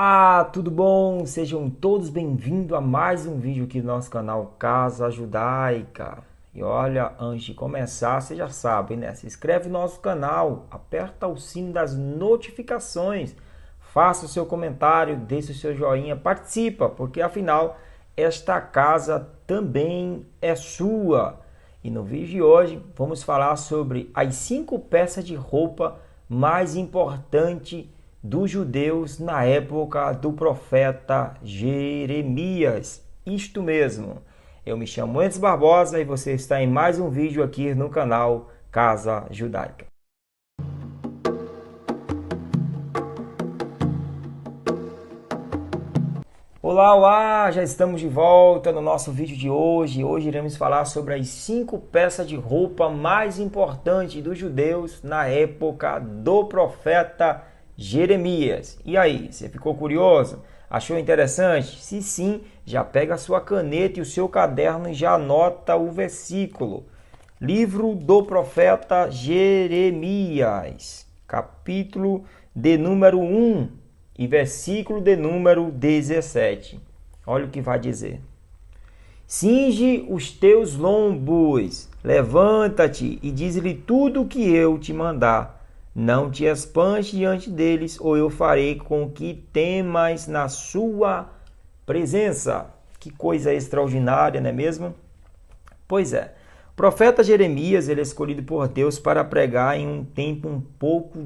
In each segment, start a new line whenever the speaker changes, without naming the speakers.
Olá, tudo bom? Sejam todos bem-vindos a mais um vídeo aqui do nosso canal Casa Judaica. E olha, antes de começar, você já sabe, né? Se inscreve no nosso canal, aperta o sino das notificações, faça o seu comentário, deixe o seu joinha, participa, porque afinal esta casa também é sua. E no vídeo de hoje vamos falar sobre as 5 peças de roupa mais importantes dos judeus na época do profeta Jeremias. Isto mesmo. Eu me chamo Enzo Barbosa e você está em mais um vídeo aqui no canal Casa Judaica. Olá, olá! Já estamos de volta no nosso vídeo de hoje. Hoje iremos falar sobre as 5 peças de roupa mais importantes dos judeus na época do profeta Jeremias. E aí, você ficou curioso? Achou interessante? Se sim, já pega a sua caneta e o seu caderno e já anota o versículo. Livro do profeta Jeremias, capítulo de número 1 e versículo de número 17. Olha o que vai dizer. Cinge os teus lombos, levanta-te e diz-lhe tudo o que eu te mandar. Não te espantes diante deles, ou eu farei com que temas na sua presença. Que coisa extraordinária, não é mesmo? Pois é. O profeta Jeremias, ele é escolhido por Deus para pregar em um tempo um pouco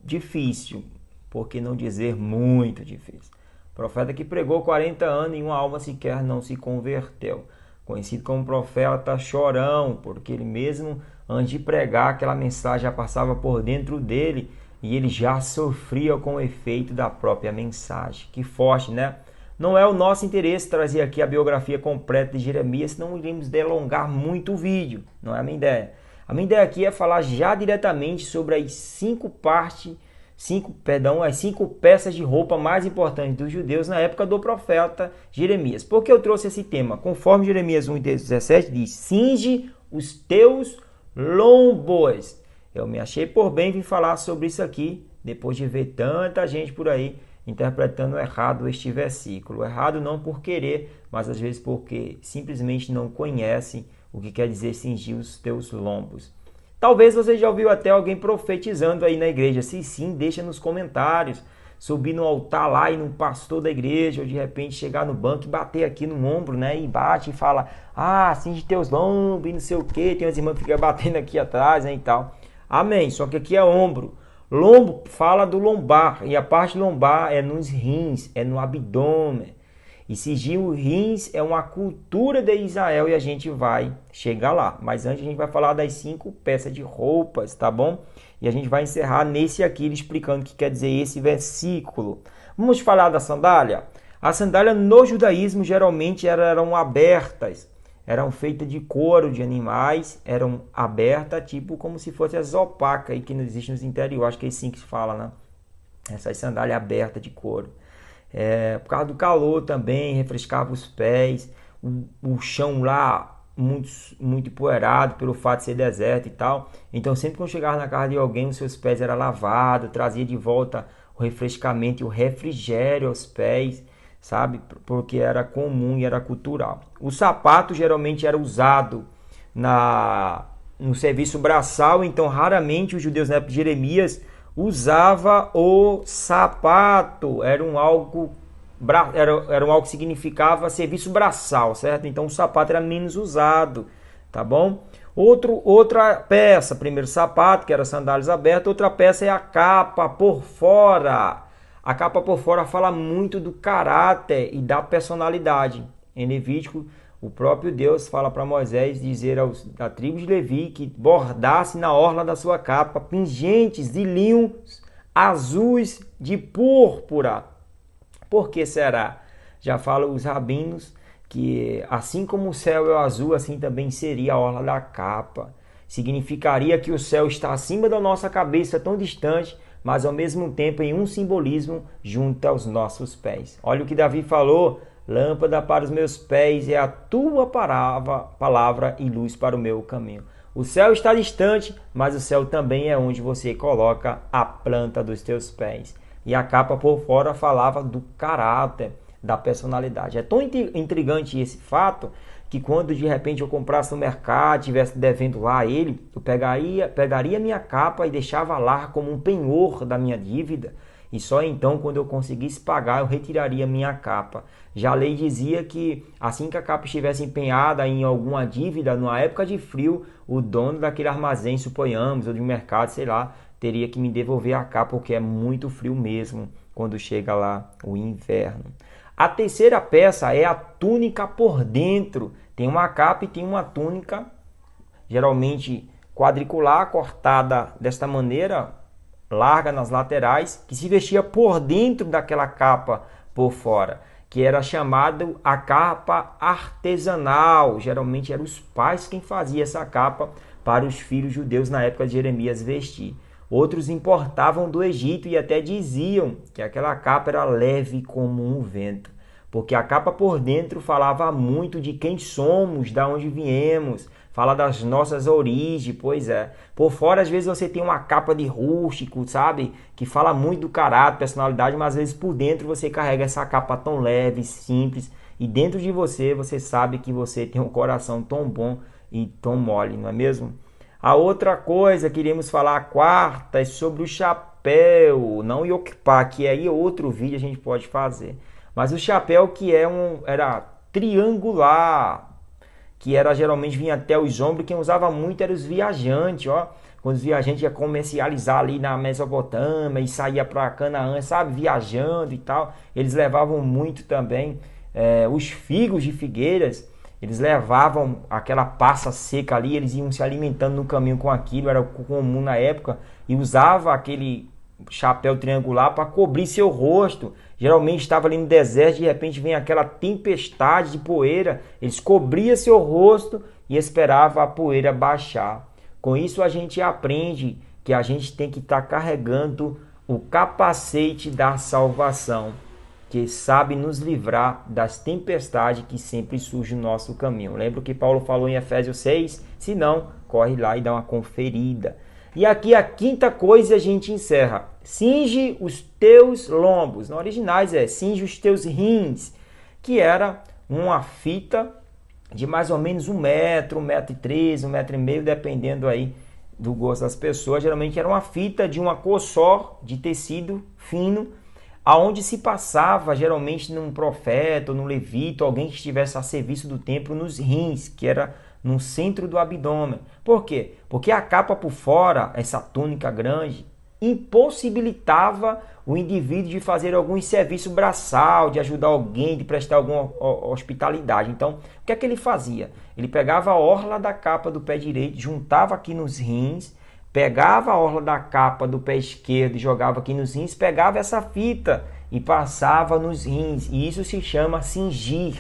difícil, por que não dizer muito difícil. O profeta que pregou 40 anos e uma alma sequer não se converteu. Conhecido como profeta chorão, porque ele mesmo, antes de pregar, aquela mensagem já passava por dentro dele e ele já sofria com o efeito da própria mensagem. Que forte, né? Não é o nosso interesse trazer aqui a biografia completa de Jeremias, senão iremos delongar muito o vídeo. Não é a minha ideia. A minha ideia aqui é falar já diretamente sobre as 5 peças de roupa mais importantes dos judeus na época do profeta Jeremias. Por que eu trouxe esse tema? Conforme Jeremias 1:17 diz, cinge os teus lombos. Eu me achei por bem vir falar sobre isso aqui, depois de ver tanta gente por aí interpretando errado este versículo. Errado não por querer, mas às vezes porque simplesmente não conhecem o que quer dizer cingir os teus lombos. Talvez você já ouviu até alguém profetizando aí na igreja. Se sim, deixa nos comentários. Subir no altar lá e no pastor da igreja, ou de repente chegar no banco e bater aqui no ombro, né? E bate e fala, cinge teus lombos e não sei o que. Tem umas irmãs que ficam batendo aqui atrás, né, e tal. Amém. Só que aqui é ombro. Lombo fala do lombar. E a parte lombar é nos rins, é no abdômen. E cingir os rins é uma cultura de Israel e a gente vai chegar lá. Mas antes a gente vai falar das 5 peças de roupas, tá bom? E a gente vai encerrar nesse aqui explicando o que quer dizer esse versículo. Vamos falar da sandália? As sandálias no judaísmo geralmente eram abertas. Eram feitas de couro de animais, eram abertas, tipo como se fosse as opacas aí que não existe nos interiores. Acho que é assim que se fala, né? Essas sandálias abertas de couro. Por causa do calor também, refrescava os pés, o chão lá muito empoeirado pelo fato de ser deserto e tal. Então sempre que eu chegava na casa de alguém, os seus pés eram lavados, trazia de volta o refrescamento e o refrigério aos pés, sabe? Porque era comum e era cultural. O sapato geralmente era usado no serviço braçal, então raramente os judeus na época de Jeremias usava o sapato, era um algo que significava serviço braçal, certo? Então o sapato era menos usado, tá bom? Outra peça, primeiro sapato, que era sandálias abertas, outra peça é a capa por fora. A capa por fora fala muito do caráter e da personalidade. Em Levítico, o próprio Deus fala para Moisés dizer à tribo de Levi que bordasse na orla da sua capa pingentes de linhos azuis de púrpura. Por que será? Já falam os rabinos que assim como o céu é azul, assim também seria a orla da capa. Significaria que o céu está acima da nossa cabeça, tão distante, mas ao mesmo tempo em um simbolismo junto aos nossos pés. Olha o que Davi falou. Lâmpada para os meus pés é a tua palavra e luz para o meu caminho. O céu está distante, mas o céu também é onde você coloca a planta dos teus pés. e a capa por fora falava do caráter, da personalidade. É tão intrigante esse fato que quando de repente eu comprasse no mercado, estivesse devendo lá a ele, eu pegaria minha capa e deixava lá como um penhor da minha dívida, e só então, quando eu conseguisse pagar, eu retiraria minha capa. Já a lei dizia que assim que a capa estivesse empenhada em alguma dívida, numa época de frio, o dono daquele armazém, suponhamos, ou de um mercado, sei lá, teria que me devolver a capa, porque é muito frio mesmo quando chega lá o inverno. A terceira peça é a túnica por dentro. Tem uma capa e tem uma túnica, geralmente quadricular, cortada desta maneira, larga nas laterais, que se vestia por dentro daquela capa por fora, que era chamado a capa artesanal. Geralmente eram os pais quem fazia essa capa para os filhos judeus na época de Jeremias vestir. Outros importavam do Egito e até diziam que aquela capa era leve como um vento, porque a capa por dentro falava muito de quem somos, de onde viemos, fala das nossas origens, pois é. Por fora, às vezes, você tem uma capa de rústico, sabe? Que fala muito do caráter, personalidade, mas às vezes por dentro você carrega essa capa tão leve, simples, e dentro de você, você sabe que você tem um coração tão bom e tão mole, não é mesmo? A outra coisa que iremos falar, a quarta, é sobre o chapéu, não Yokpá, que aí outro vídeo a gente pode fazer. Mas o chapéu que era triangular, que era geralmente vinha até os ombros, quem usava muito eram os viajantes, ó. Quando os viajantes iam comercializar ali na Mesopotâmia e saía para Canaã, sabe, viajando e tal, eles levavam muito também os figos de figueiras. Eles levavam aquela passa seca ali, eles iam se alimentando no caminho com aquilo, era comum na época, e usava aquele chapéu triangular para cobrir seu rosto. Geralmente estava ali no deserto, de repente vem aquela tempestade de poeira, eles cobriam seu rosto e esperavam a poeira baixar. Com isso a gente aprende que a gente tem que estar carregando o capacete da salvação, que sabe nos livrar das tempestades que sempre surgem no nosso caminho. Lembra que Paulo falou em Efésios 6? Se não, corre lá e dá uma conferida. E aqui a quinta coisa a gente encerra. Cinge os teus lombos. No originais cinge os teus rins, que era uma fita de mais ou menos 1 metro, 1,13 m, 1,5 m, dependendo aí do gosto das pessoas. Geralmente era uma fita de uma cor só, de tecido fino, aonde se passava geralmente num profeta ou num levita, alguém que estivesse a serviço do templo, nos rins, que era no centro do abdômen. Por quê? Porque a capa por fora, essa túnica grande, impossibilitava o indivíduo de fazer algum serviço braçal, de ajudar alguém, de prestar alguma hospitalidade. Então, o que é que ele fazia? Ele pegava a orla da capa do pé direito, juntava aqui nos rins, pegava a orla da capa do pé esquerdo e jogava aqui nos rins, pegava essa fita e passava nos rins. E isso se chama cingir,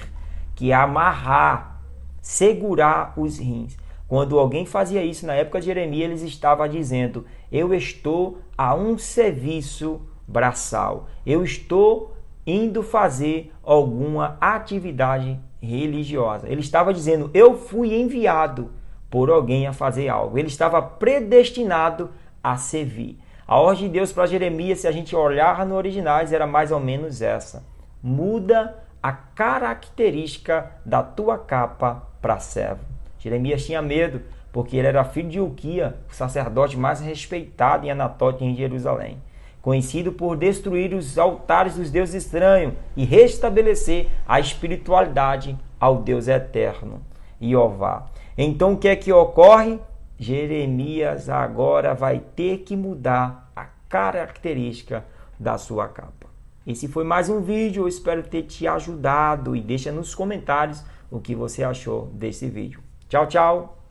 que é amarrar, segurar os rins. Quando alguém fazia isso na época de Jeremias, eles estavam dizendo: eu estou a um serviço braçal, eu estou indo fazer alguma atividade religiosa. Ele estava dizendo: eu fui enviado por alguém a fazer algo. Ele estava predestinado a servir. A ordem de Deus para Jeremias, se a gente olhar no originais, era mais ou menos essa: muda a característica da tua capa para servo. Jeremias tinha medo, porque ele era filho de Uquia, o sacerdote mais respeitado em Anatote, em Jerusalém, conhecido por destruir os altares dos deuses estranhos e restabelecer a espiritualidade ao Deus eterno, Jeová. Então o que é que ocorre? Jeremias agora vai ter que mudar a característica da sua capa. Esse foi mais um vídeo, eu espero ter te ajudado, e deixa nos comentários o que você achou desse vídeo. Tchau, tchau!